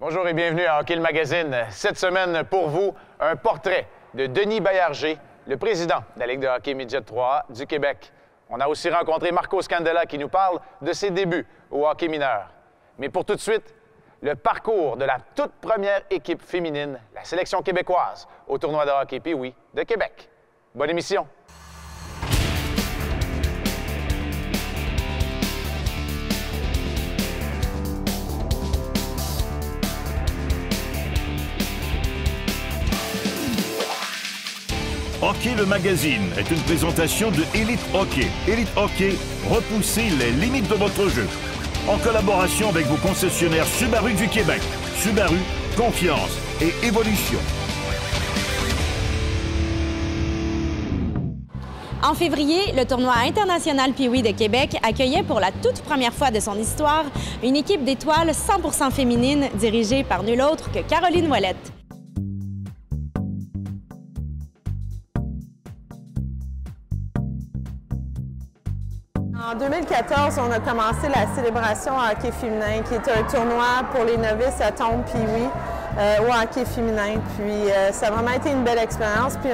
Bonjour et bienvenue à Hockey le Magazine. Cette semaine, pour vous, un portrait de Denis Baillarger, le président de la Ligue de hockey Midget 3A du Québec. On a aussi rencontré Marco Scandella qui nous parle de ses débuts au hockey mineur. Mais pour tout de suite, le parcours de la toute première équipe féminine, la sélection québécoise, au tournoi de hockey Pee-Wee de Québec. Bonne émission! Hockey le Magazine est une présentation de Elite Hockey. Elite Hockey, repoussez les limites de votre jeu. En collaboration avec vos concessionnaires Subaru du Québec. Subaru, confiance et évolution. En février, le tournoi international Pee-Wee de Québec accueillait pour la toute première fois de son histoire une équipe d'étoiles 100% féminine dirigée par nul autre que Caroline Ouellette. En 2014, on a commencé la célébration hockey féminin, qui est un tournoi pour les novices à tombe Pee-Wee au hockey féminin. Puis ça a vraiment été une belle expérience. Puis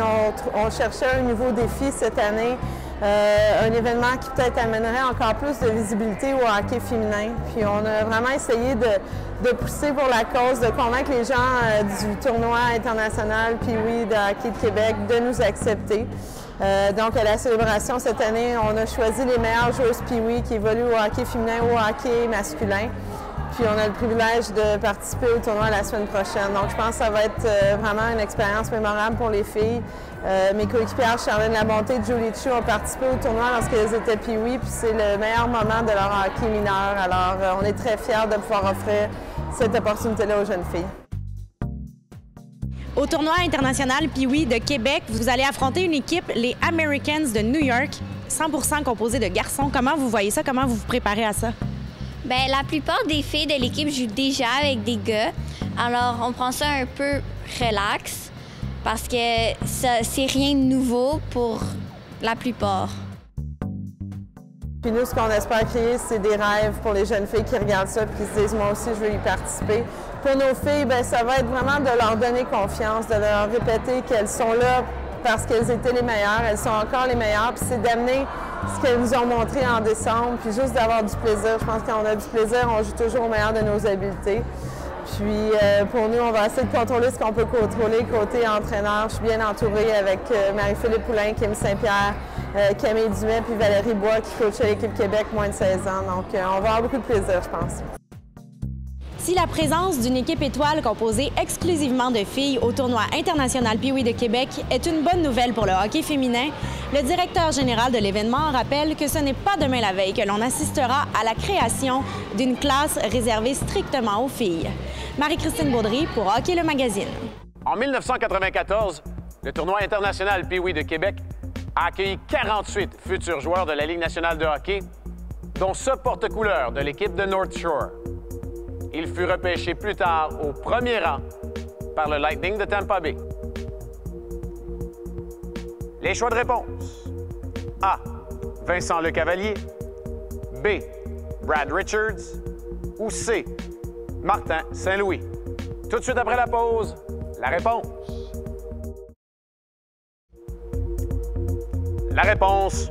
on cherchait un nouveau défi cette année, un événement qui peut-être amènerait encore plus de visibilité au hockey féminin. Puis on a vraiment essayé de pousser pour la cause, de convaincre les gens du tournoi international Pee-Wee de hockey de Québec de nous accepter. Donc, à la célébration cette année, on a choisi les meilleures joueuses Pee-Wee qui évoluent au hockey féminin ou au hockey masculin. Puis, on a le privilège de participer au tournoi la semaine prochaine. Donc, je pense que ça va être vraiment une expérience mémorable pour les filles. Mes coéquipières Charlène Labonté et Julie Chu ont participé au tournoi lorsqu'elles étaient Pee-Wee, puis c'est le meilleur moment de leur hockey mineur. Alors, on est très fiers de pouvoir offrir cette opportunité-là aux jeunes filles. Au tournoi international Pee-Wee de Québec, vous allez affronter une équipe, les Americans de New York, 100% composée de garçons. Comment vous voyez ça? Comment vous vous préparez à ça? Bien, la plupart des filles de l'équipe jouent déjà avec des gars. Alors, on prend ça un peu relax parce que c'est rien de nouveau pour la plupart. Puis nous, ce qu'on espère créer, c'est des rêves pour les jeunes filles qui regardent ça et qui se disent « moi aussi, je veux y participer ». Pour nos filles, bien, ça va être vraiment de leur donner confiance, de leur répéter qu'elles sont là parce qu'elles étaient les meilleures, elles sont encore les meilleures, puis c'est d'amener ce qu'elles nous ont montré en décembre, puis juste d'avoir du plaisir. Je pense que quand on a du plaisir, on joue toujours au meilleur de nos habiletés. Puis pour nous, on va essayer de contrôler ce qu'on peut contrôler côté entraîneur. Je suis bien entourée avec Marie-Philippe Poulain, Kim Saint-Pierre, Camille Dumais, puis Valérie Bois qui coach à l'équipe Québec, moins de 16 ans. Donc on va avoir beaucoup de plaisir, je pense. Si la présence d'une équipe étoile composée exclusivement de filles au tournoi international Pee-Wee de Québec est une bonne nouvelle pour le hockey féminin, le directeur général de l'événement rappelle que ce n'est pas demain la veille que l'on assistera à la création d'une classe réservée strictement aux filles. Marie-Christine Baudry pour Hockey le Magazine. En 1994, le tournoi international Pee-Wee de Québec a accueilli 48 futurs joueurs de la Ligue nationale de hockey, dont ce porte-couleur de l'équipe de North Shore. Il fut repêché plus tard au premier rang par le Lightning de Tampa Bay. Les choix de réponse. A. Vincent Lecavalier. B. Brad Richards. Ou C. Martin Saint-Louis. Tout de suite après la pause, la réponse. La réponse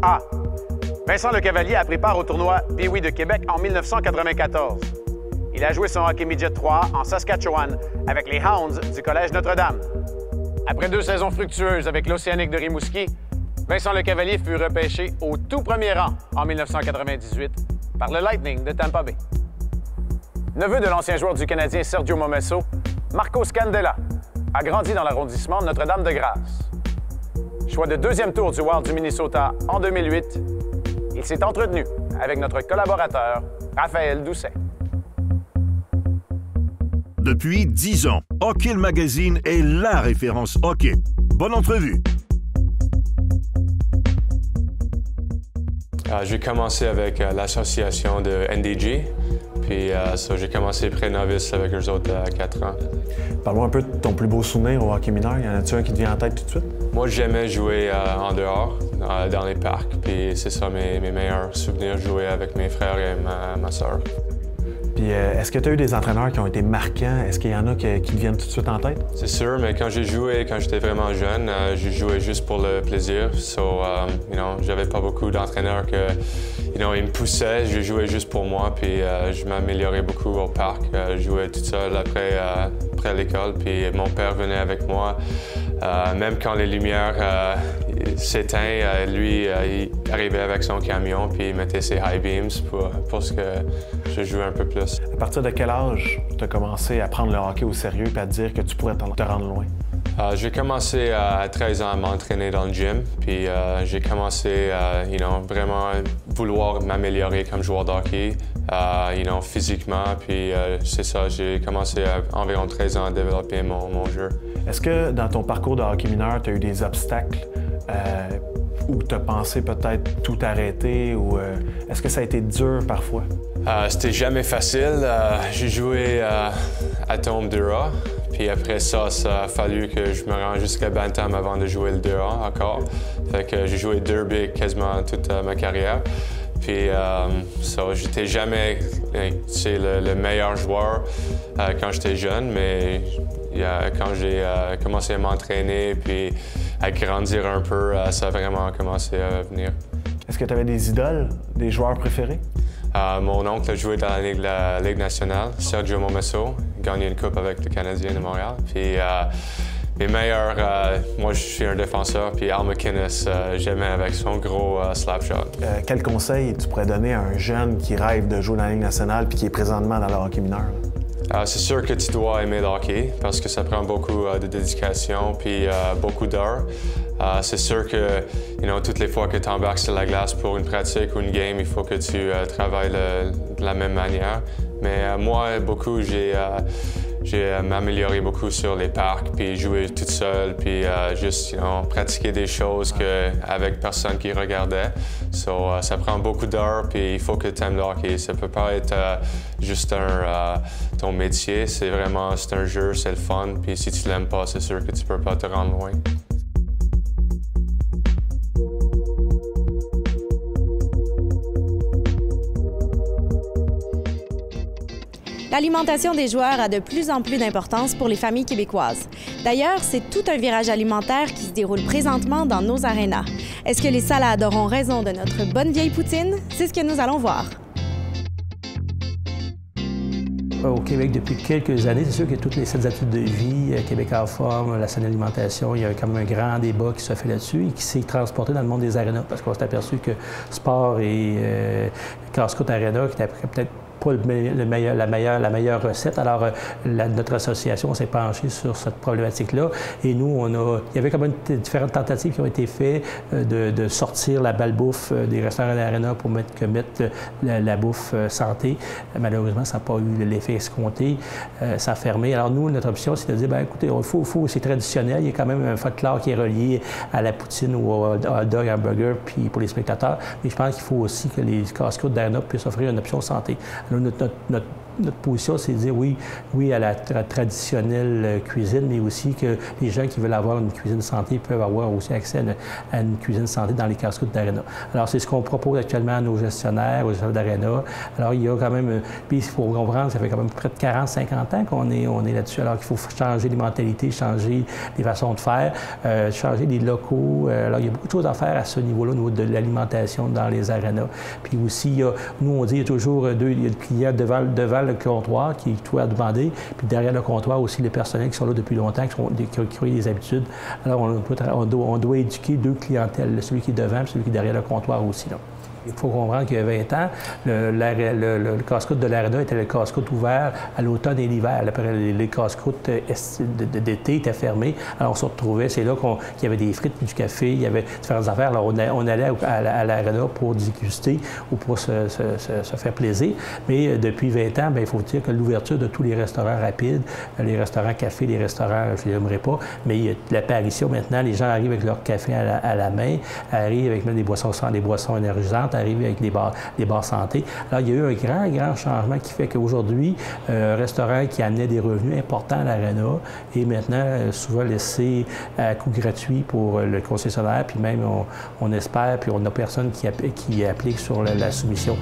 A. Vincent Lecavalier a pris part au tournoi Pee-Wee de Québec en 1994. Il a joué son hockey midget 3 en Saskatchewan avec les Hounds du Collège Notre-Dame. Après 2 saisons fructueuses avec l'Océanique de Rimouski, Vincent Lecavalier fut repêché au tout premier rang en 1998 par le Lightning de Tampa Bay. Neveu de l'ancien joueur du Canadien Sergio Momesso, Marco Scandella a grandi dans l'arrondissement de Notre-Dame-de-Grâce. Choix de 2e tour du Wild du Minnesota en 2008, il s'est entretenu avec notre collaborateur Raphaël Doucet. Depuis 10 ans, Hockey le Magazine est la référence hockey. Bonne entrevue. J'ai commencé avec l'association de NDG, puis j'ai commencé pré-novice avec eux autres à 4 ans. Parle-moi un peu de ton plus beau souvenir au hockey mineur. Y en a-tu un qui te vient en tête tout de suite? Moi, j'aimais jouer en dehors, dans les parcs, puis c'est ça mes meilleurs souvenirs, jouer avec mes frères et ma soeur. Puis est-ce que tu as eu des entraîneurs qui ont été marquants? Est-ce qu'il y en a qui te viennent tout de suite en tête? C'est sûr, mais quand j'ai joué, quand j'étais vraiment jeune, j'ai joué juste pour le plaisir. J'avais pas beaucoup d'entraîneurs ils me poussaient. Je jouais juste pour moi, puis je m'améliorais beaucoup au parc. Je jouais tout seul après l'école, puis mon père venait avec moi. Même quand les lumières s'éteignent, lui, il arrivait avec son camion, puis il mettait ses high beams pour ce que je jouais un peu plus. À partir de quel âge tu as commencé à prendre le hockey au sérieux et à te dire que tu pourrais te rendre loin? J'ai commencé à 13 ans à m'entraîner dans le gym, puis j'ai commencé à vraiment vouloir m'améliorer comme joueur de hockey, physiquement, puis c'est ça, j'ai commencé à environ 13 ans à développer mon jeu. Est-ce que dans ton parcours de hockey mineur, tu as eu des obstacles où tu as pensé peut-être tout arrêter, ou est-ce que ça a été dur parfois? C'était jamais facile. J'ai joué à Tombe 2A. Puis après ça, ça a fallu que je me rende jusqu'à Bantam avant de jouer le 2A encore. Fait que j'ai joué derby quasiment toute ma carrière. Puis j'étais jamais le meilleur joueur quand j'étais jeune, mais quand j'ai commencé à m'entraîner puis à grandir un peu, ça a vraiment commencé à venir. Est-ce que tu avais des idoles, des joueurs préférés? Mon oncle a joué dans la Ligue nationale, Sergio Momesso, gagné une coupe avec le Canadien de Montréal. Puis mes meilleurs, moi je suis un défenseur, puis Al McInnes, j'aimais avec son gros slap shot. Quel conseil tu pourrais donner à un jeune qui rêve de jouer dans la Ligue nationale puis qui est présentement dans le hockey mineur? C'est sûr que tu dois aimer le hockey parce que ça prend beaucoup de dédication puis beaucoup d'heures. C'est sûr que toutes les fois que tu embarques sur la glace pour une pratique ou une game, il faut que tu travailles de la même manière. Mais moi, beaucoup, j'ai m'amélioré beaucoup sur les parcs, puis jouer toute seule, puis juste pratiquer des choses avec personne qui regardait. Ça prend beaucoup d'heures, puis il faut que tu aimes le hockey. Ça peut pas être juste ton métier, c'est un jeu, c'est le fun, puis si tu l'aimes pas, c'est sûr que tu peux pas te rendre loin. L'alimentation des joueurs a de plus en plus d'importance pour les familles québécoises. D'ailleurs, c'est tout un virage alimentaire qui se déroule présentement dans nos arénas. Est-ce que les salades auront raison de notre bonne vieille poutine? C'est ce que nous allons voir. Au Québec, depuis quelques années, c'est sûr que toutes les 7 études de vie, Québec en forme, la saine alimentation, il y a quand même un grand débat qui se fait là-dessus et qui s'est transporté dans le monde des arénas parce qu'on s'est aperçu que sport et casse-croûte aréna, qui était peut-être pas la meilleure recette. Alors, notre association s'est penchée sur cette problématique-là. Et nous, il y avait quand même différentes tentatives qui ont été faites de sortir la balbouffe des restaurants d'Arena pour mettre la bouffe santé. Malheureusement, ça n'a pas eu l'effet escompté. Ça a fermé. Alors, nous, notre option, c'est de dire, bien, écoutez, c'est traditionnel. Il y a quand même un folklore qui est relié à la poutine ou au hot dog, hamburger, puis pour les spectateurs. Mais je pense qu'il faut aussi que les casse-croûtes d'Arena puissent offrir une option santé. Alors, notre position, c'est de dire oui à la traditionnelle cuisine, mais aussi que les gens qui veulent avoir une cuisine santé peuvent avoir aussi accès à une cuisine santé dans les casse-croûtes d'Arena. Alors, c'est ce qu'on propose actuellement à nos gestionnaires, aux gestionnaires d'Arena. Alors, il y a quand même, puis il faut comprendre, ça fait quand même près de 40-50 ans qu'on est là-dessus. Alors qu'il faut changer les mentalités, changer les façons de faire, changer les locaux. Alors, il y a beaucoup de choses à faire à ce niveau-là, au niveau de l'alimentation dans les arénas. Puis aussi, nous, on dit, il y a toujours il y a le client devant le comptoir qui est tout à demander, puis derrière le comptoir aussi les personnels qui sont là depuis longtemps, qui ont des habitudes. Alors, on doit éduquer deux clientèles, celui qui est devant et celui qui est derrière le comptoir aussi, là. Il faut comprendre qu'il y a 20 ans, le casse-croûte de l'Arena était le casse-croûte ouvert à l'automne et l'hiver. Après, les casse-croûtes d'été étaient fermés. Alors, on se retrouvait, c'est là qu'il y avait des frites, du café, il y avait différentes affaires. Alors, on allait à l'Arena pour déguster ou pour se faire plaisir. Mais depuis 20 ans, bien, il faut dire que l'ouverture de tous les restaurants rapides, les restaurants cafés, les restaurants, je ne les aimerais pas, mais il y a l'apparition maintenant, les gens arrivent avec leur café à la main, arrivent avec même des boissons énergisantes, arriver avec les bars santé. Alors, il y a eu un grand changement qui fait qu'aujourd'hui, un restaurant qui amenait des revenus importants à l'Arena est maintenant souvent laissé à coût gratuit pour le concessionnaire, puis même on espère, puis on a personne qui applique sur la soumission.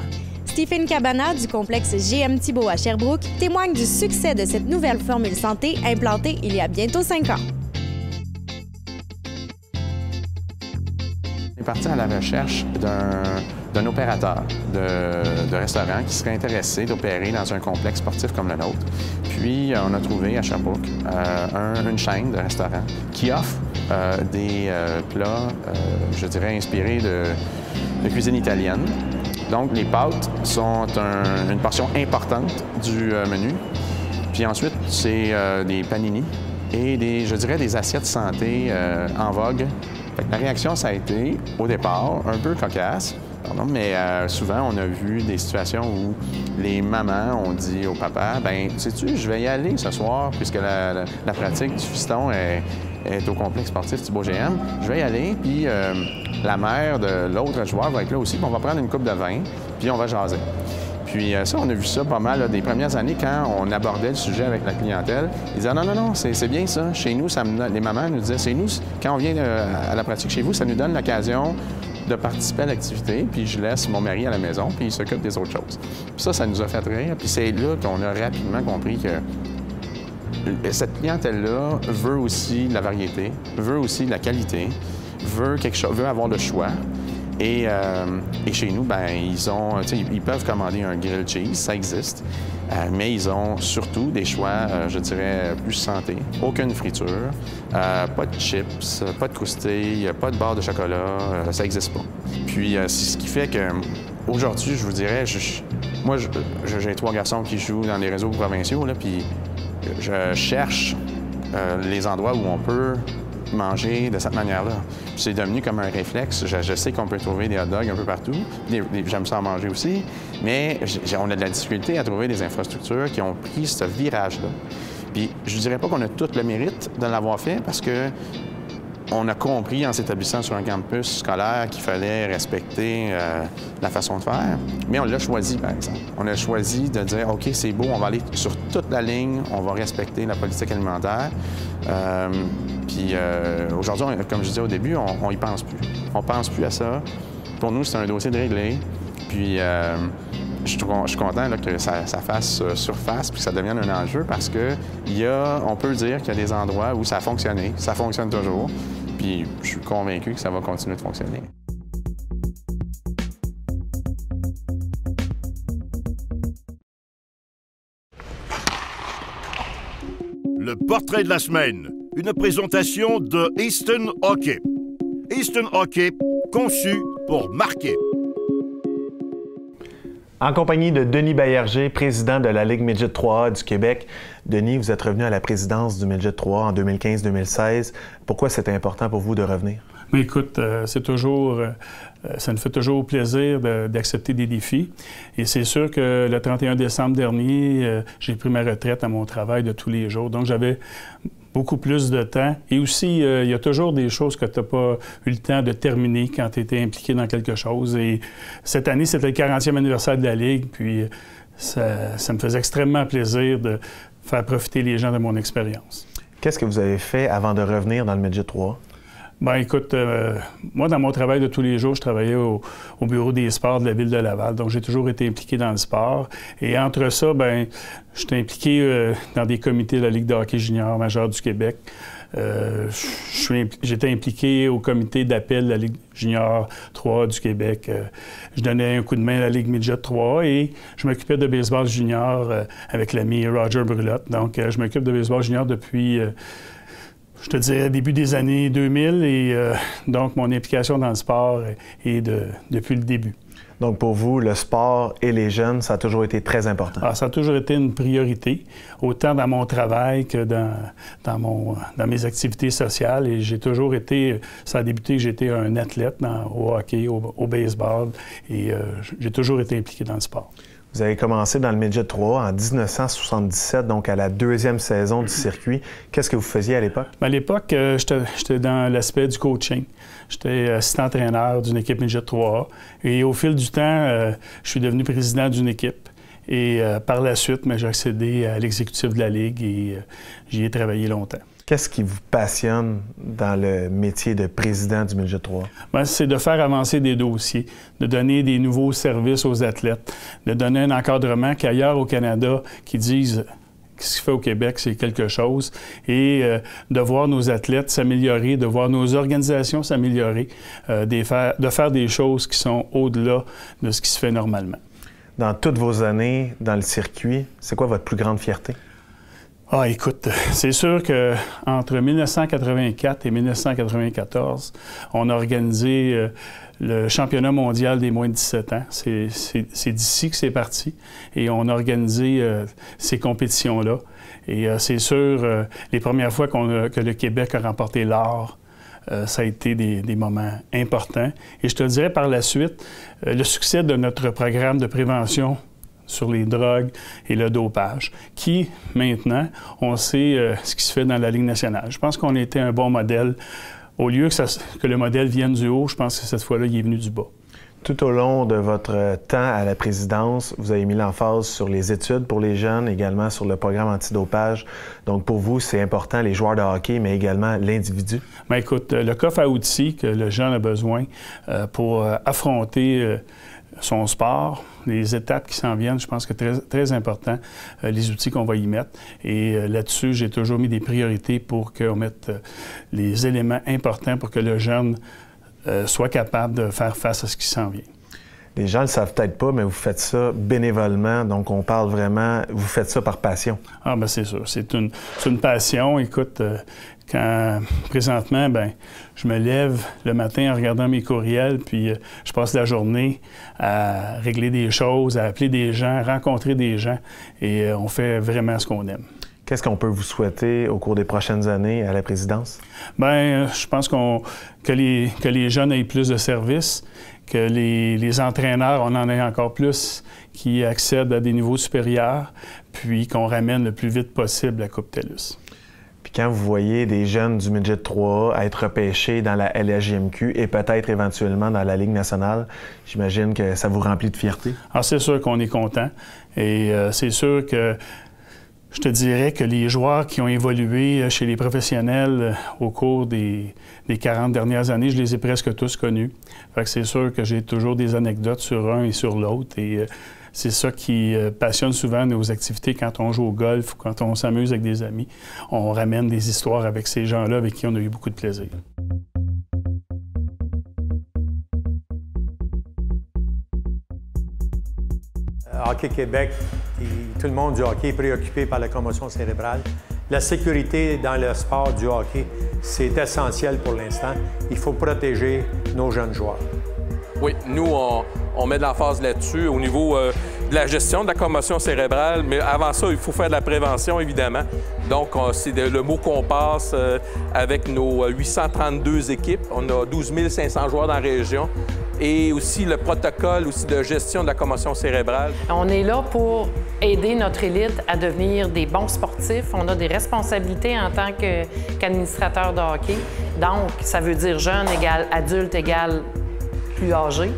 Stephen Cabana du complexe GM Thibault à Sherbrooke témoigne du succès de cette nouvelle formule santé implantée il y a bientôt 5 ans. On est parti à la recherche d'un opérateur de restaurant qui serait intéressé d'opérer dans un complexe sportif comme le nôtre. Puis, on a trouvé à Sherbrooke une chaîne de restaurants qui offre des plats, je dirais, inspirés de cuisine italienne. Donc, les pâtes sont une portion importante du menu. Puis ensuite, c'est des panini et je dirais, des assiettes santé en vogue. La réaction, ça a été, au départ, un peu cocasse. Mais souvent, on a vu des situations où les mamans ont dit au papa, « Bien, sais-tu, je vais y aller ce soir, puisque la pratique du fiston est au complexe sportif Thibault GM. Je vais y aller, puis la mère de l'autre joueur va être là aussi, puis on va prendre une coupe de vin, puis on va jaser. » Puis ça, on a vu ça pas mal là, des premières années quand on abordait le sujet avec la clientèle. Ils disaient « Non, c'est bien ça. Chez nous, les mamans nous disaient « C'est nous, quand on vient à la pratique chez vous, ça nous donne l'occasion de participer à l'activité, puis je laisse mon mari à la maison, puis il s'occupe des autres choses. » Puis ça nous a fait rire, puis c'est là qu'on a rapidement compris que cette clientèle-là veut aussi la variété, veut aussi la qualité, veut avoir le choix. Et chez nous, ben ils peuvent commander un grilled cheese, ça existe, mais ils ont surtout des choix, je dirais, plus santé. Aucune friture, pas de chips, pas de croustilles, pas de barre de chocolat, ça n'existe pas. Puis c'est ce qui fait que aujourd'hui, je vous dirais, moi j'ai 3 garçons qui jouent dans les réseaux provinciaux, là, puis je cherche les endroits où on peut manger de cette manière-là. C'est devenu comme un réflexe. Je sais qu'on peut trouver des hot dogs un peu partout. J'aime ça en manger aussi. Mais on a de la difficulté à trouver des infrastructures qui ont pris ce virage-là. Puis je ne dirais pas qu'on a tout le mérite de l'avoir fait parce que on a compris en s'établissant sur un campus scolaire qu'il fallait respecter la façon de faire. Mais on l'a choisi, par exemple. On a choisi de dire, OK, c'est beau, on va aller sur toute la ligne, on va respecter la politique alimentaire. Puis aujourd'hui, comme je disais au début, on y pense plus. On pense plus à ça. Pour nous, c'est un dossier de régler. Puis je suis content là, que ça fasse surface puis que ça devienne un enjeu parce que on peut dire qu'il y a des endroits où ça a fonctionné. Ça fonctionne toujours. Puis je suis convaincu que ça va continuer de fonctionner. Le portrait de la semaine. Une présentation de Easton Hockey. Easton Hockey, conçu pour marquer. En compagnie de Denis Baillarger, président de la Ligue Midget 3A du Québec. Denis, vous êtes revenu à la présidence du Midget 3 en 2015-2016. Pourquoi c'était important pour vous de revenir? Mais écoute, ça nous fait toujours plaisir d'accepter des défis. Et c'est sûr que le 31 décembre dernier, j'ai pris ma retraite à mon travail de tous les jours. Donc, j'avais beaucoup plus de temps. Et aussi, il y a toujours des choses que tu n'as pas eu le temps de terminer quand tu étais impliqué dans quelque chose. Et cette année, c'était le 40e anniversaire de la Ligue. Puis, ça me faisait extrêmement plaisir de faire profiter les gens de mon expérience. Qu'est-ce que vous avez fait avant de revenir dans le Midget 3? Bien, écoute, moi, dans mon travail de tous les jours, je travaillais au bureau des sports de la Ville de Laval. Donc, j'ai toujours été impliqué dans le sport. Et entre ça, bien, j'étais impliqué dans des comités de la Ligue de hockey junior majeure du Québec. J'étais impliqué au comité d'appel de la Ligue junior 3 du Québec. Je donnais un coup de main à la Ligue Midget 3 et je m'occupais de baseball junior avec l'ami Roger Brulotte. Donc, je m'occupe de baseball junior depuis... je te dirais, début des années 2000 et donc mon implication dans le sport est depuis le début. Donc pour vous, le sport et les jeunes, ça a toujours été très important? Alors, ça a toujours été une priorité, autant dans mon travail que dans mes activités sociales. Et j'ai toujours été, ça a débuté que j'étais un athlète au hockey, au baseball et j'ai toujours été impliqué dans le sport. Vous avez commencé dans le Midget 3 en 1977, donc à la 2e saison du circuit. Qu'est-ce que vous faisiez à l'époque? À l'époque, j'étais dans l'aspect du coaching. J'étais assistant-entraîneur d'une équipe Midget 3A. Et au fil du temps, je suis devenu président d'une équipe. Et par la suite, j'ai accédé à l'exécutif de la Ligue et j'y ai travaillé longtemps. Qu'est-ce qui vous passionne dans le métier de président du Midget 3? Bien, c'est de faire avancer des dossiers, de donner des nouveaux services aux athlètes, de donner un encadrement qu'ailleurs au Canada, qui disent ce qui se fait au Québec, c'est quelque chose, et de voir nos athlètes s'améliorer, de voir nos organisations s'améliorer, de faire des choses qui sont au-delà de ce qui se fait normalement. Dans toutes vos années dans le circuit, c'est quoi votre plus grande fierté? Ah, écoute, c'est sûr qu'entre 1984 et 1994, on a organisé le championnat mondial des moins de 17 ans. C'est d'ici que c'est parti. Et on a organisé ces compétitions-là. Et c'est sûr, les premières fois que le Québec a remporté l'or, ça a été des moments importants. Et je te dirais par la suite, le succès de notre programme de prévention sur les drogues et le dopage, qui, maintenant, on sait ce qui se fait dans la Ligue nationale. Je pense qu'on a été un bon modèle. Au lieu que le modèle vienne du haut, je pense que cette fois-là, il est venu du bas. Tout au long de votre temps à la présidence, vous avez mis l'emphase sur les études pour les jeunes, également sur le programme antidopage. Donc, pour vous, c'est important, les joueurs de hockey, mais également l'individu? Bien, écoute, le coffre à outils que le jeune a besoin pour affronter son sport, les étapes qui s'en viennent, je pense que très, très important, les outils qu'on va y mettre. Et là-dessus, j'ai toujours mis des priorités pour qu'on mette les éléments importants pour que le jeune soit capable de faire face à ce qui s'en vient. Les gens ne le savent peut-être pas, mais vous faites ça bénévolement, donc on parle vraiment, vous faites ça par passion. Ah bien c'est sûr, c'est une passion. Écoute, présentement, ben je me lève le matin en regardant mes courriels, puis je passe la journée à régler des choses, à appeler des gens, à rencontrer des gens, et on fait vraiment ce qu'on aime. Qu'est-ce qu'on peut vous souhaiter au cours des prochaines années à la présidence? Bien, je pense que les jeunes aient plus de services, que les entraîneurs, on en ait encore plus, qui accèdent à des niveaux supérieurs, puis qu'on ramène le plus vite possible la Coupe TELUS. Puis quand vous voyez des jeunes du Midget 3A être repêchés dans la LHJMQ et peut-être éventuellement dans la Ligue nationale, j'imagine que ça vous remplit de fierté? Alors, c'est sûr qu'on est content, et c'est sûr que je te dirais que les joueurs qui ont évolué chez les professionnels au cours des 40 dernières années, je les ai presque tous connus. Fait que c'est sûr que j'ai toujours des anecdotes sur un et sur l'autre. Et c'est ça qui passionne souvent nos activités quand on joue au golf ou quand on s'amuse avec des amis. On ramène des histoires avec ces gens-là avec qui on a eu beaucoup de plaisir. Hockey Québec, tout le monde du hockey est préoccupé par la commotion cérébrale. La sécurité dans le sport du hockey, c'est essentiel pour l'instant. Il faut protéger nos jeunes joueurs. Oui, nous, on met de l'emphase là-dessus au niveau de la gestion de la commotion cérébrale, mais avant ça, il faut faire de la prévention, évidemment. Donc, c'est le mot qu'on passe avec nos 832 équipes. On a 12 500 joueurs dans la région. Et aussi le protocole aussi de gestion de la commotion cérébrale. On est là pour aider notre élite à devenir des bons sportifs. On a des responsabilités en tant qu'administrateur de hockey. Donc, ça veut dire jeune égale adulte égale plus âgé.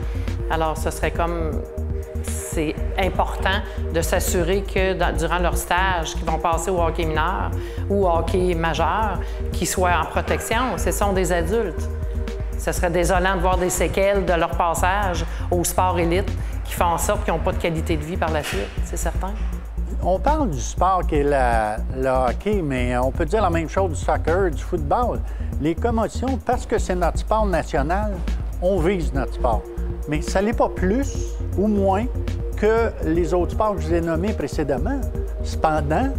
Alors, ce serait comme... C'est important de s'assurer que durant leur stage, qu'ils vont passer au hockey mineur ou au hockey majeur, qu'ils soient en protection. Ce sont des adultes. Ce serait désolant de voir des séquelles de leur passage au sport élite qui font en sorte qu'ils n'ont pas de qualité de vie par la suite, c'est certain. On parle du sport qui est le hockey, mais on peut dire la même chose du soccer, du football. Les commotions, parce que c'est notre sport national, on vise notre sport. Mais ça n'est pas plus ou moins que les autres sports que je vous ai nommés précédemment. Cependant,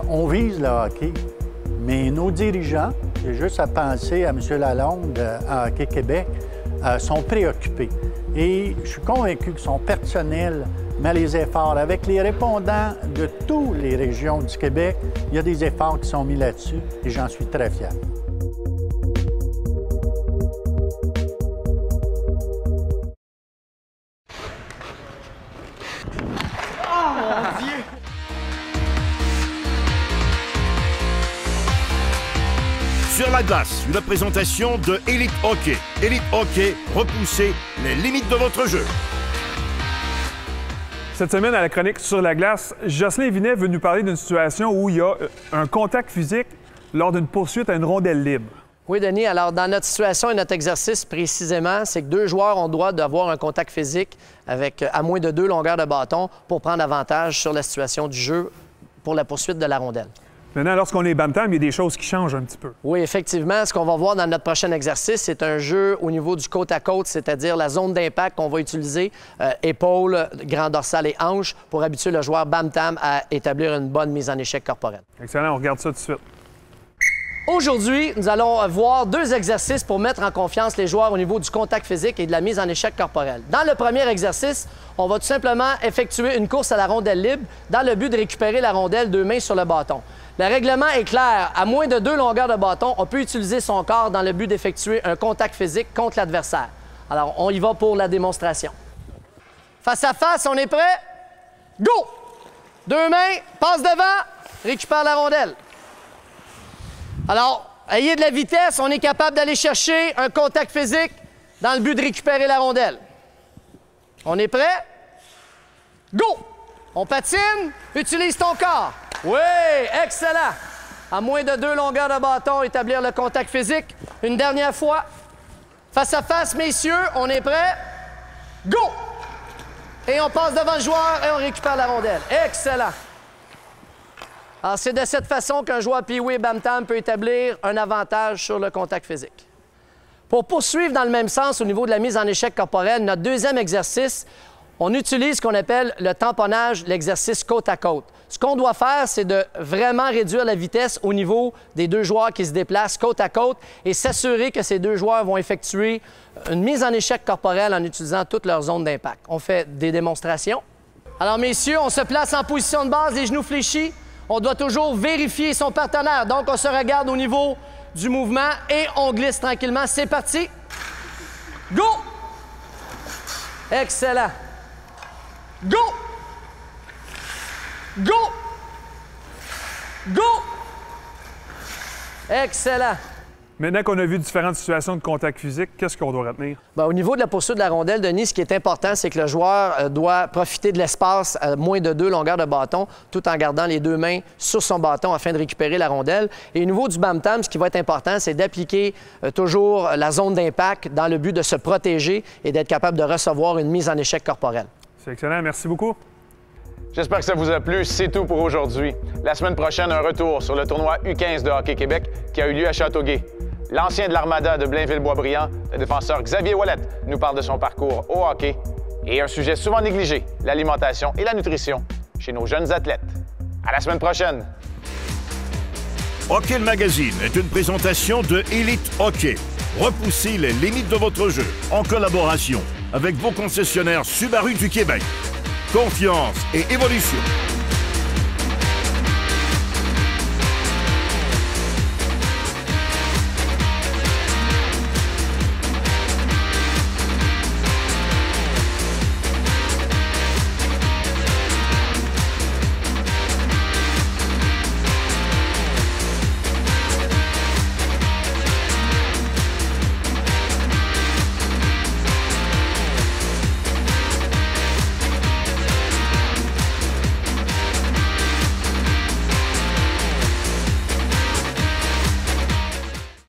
on vise le hockey. Mais nos dirigeants, j'ai juste à penser à M. Lalonde à Hockey Québec, sont préoccupés. Et je suis convaincu que son personnel met les efforts. Avec les répondants de toutes les régions du Québec, il y a des efforts qui sont mis là-dessus et j'en suis très fier. Oh mon Dieu! Sur la glace, une présentation de Elite Hockey. Elite Hockey, repoussez les limites de votre jeu. Cette semaine, à la chronique Sur la glace, Jocelyn Vinet veut nous parler d'une situation où il y a un contact physique lors d'une poursuite à une rondelle libre? Oui, Denis. Alors, dans notre situation et notre exercice précisément, c'est que 2 joueurs ont le droit d'avoir un contact physique avec à moins de 2 longueurs de bâton pour prendre avantage sur la situation du jeu pour la poursuite de la rondelle. Maintenant, lorsqu'on est bantam, il y a des choses qui changent un petit peu. Oui, effectivement. Ce qu'on va voir dans notre prochain exercice, c'est un jeu au niveau du côte à côte, c'est-à-dire la zone d'impact qu'on va utiliser, épaules, grand dorsal et hanches, pour habituer le joueur bantam à établir une bonne mise en échec corporel. Excellent, on regarde ça tout de suite. Aujourd'hui, nous allons voir 2 exercices pour mettre en confiance les joueurs au niveau du contact physique et de la mise en échec corporel. Dans le premier exercice, on va tout simplement effectuer une course à la rondelle libre dans le but de récupérer la rondelle 2 mains sur le bâton. Le règlement est clair. À moins de 2 longueurs de bâton, on peut utiliser son corps dans le but d'effectuer un contact physique contre l'adversaire. Alors, on y va pour la démonstration. Face à face, on est prêt? Go! 2 mains, passe devant, récupère la rondelle. Alors, ayez de la vitesse, on est capable d'aller chercher un contact physique dans le but de récupérer la rondelle. On est prêt? Go! On patine, utilise ton corps. Oui, excellent. À moins de 2 longueurs de bâton, établir le contact physique. Une dernière fois. Face à face, messieurs, on est prêt? Go! Et on passe devant le joueur et on récupère la rondelle. Excellent. Alors, c'est de cette façon qu'un joueur Pee-wee Bantam peut établir un avantage sur le contact physique. Pour poursuivre dans le même sens au niveau de la mise en échec corporel, notre deuxième exercice, on utilise ce qu'on appelle le tamponnage, l'exercice côte à côte. Ce qu'on doit faire, c'est de vraiment réduire la vitesse au niveau des 2 joueurs qui se déplacent côte à côte et s'assurer que ces 2 joueurs vont effectuer une mise en échec corporel en utilisant toutes leurs zones d'impact. On fait des démonstrations. Alors, messieurs, on se place en position de base, les genoux fléchis. On doit toujours vérifier son partenaire. Donc, on se regarde au niveau du mouvement et on glisse tranquillement. C'est parti. Go! Excellent. Go! Go! Go! Excellent. Maintenant qu'on a vu différentes situations de contact physique, qu'est-ce qu'on doit retenir? Bien, au niveau de la poursuite de la rondelle, Denis, ce qui est important, c'est que le joueur doit profiter de l'espace à moins de 2 longueurs de bâton, tout en gardant les 2 mains sur son bâton afin de récupérer la rondelle. Et au niveau du bantam, ce qui va être important, c'est d'appliquer toujours la zone d'impact dans le but de se protéger et d'être capable de recevoir une mise en échec corporel. C'est excellent. Merci beaucoup. J'espère que ça vous a plu. C'est tout pour aujourd'hui. La semaine prochaine, un retour sur le tournoi U15 de Hockey Québec qui a eu lieu à Châteauguay. L'ancien de l'Armada de Blainville-Boisbriand, le défenseur Xavier Ouellet, nous parle de son parcours au hockey et un sujet souvent négligé, l'alimentation et la nutrition chez nos jeunes athlètes. À la semaine prochaine! Hockey Magazine est une présentation de Elite Hockey. Repoussez les limites de votre jeu en collaboration avec vos concessionnaires Subaru du Québec. Confiance et évolution.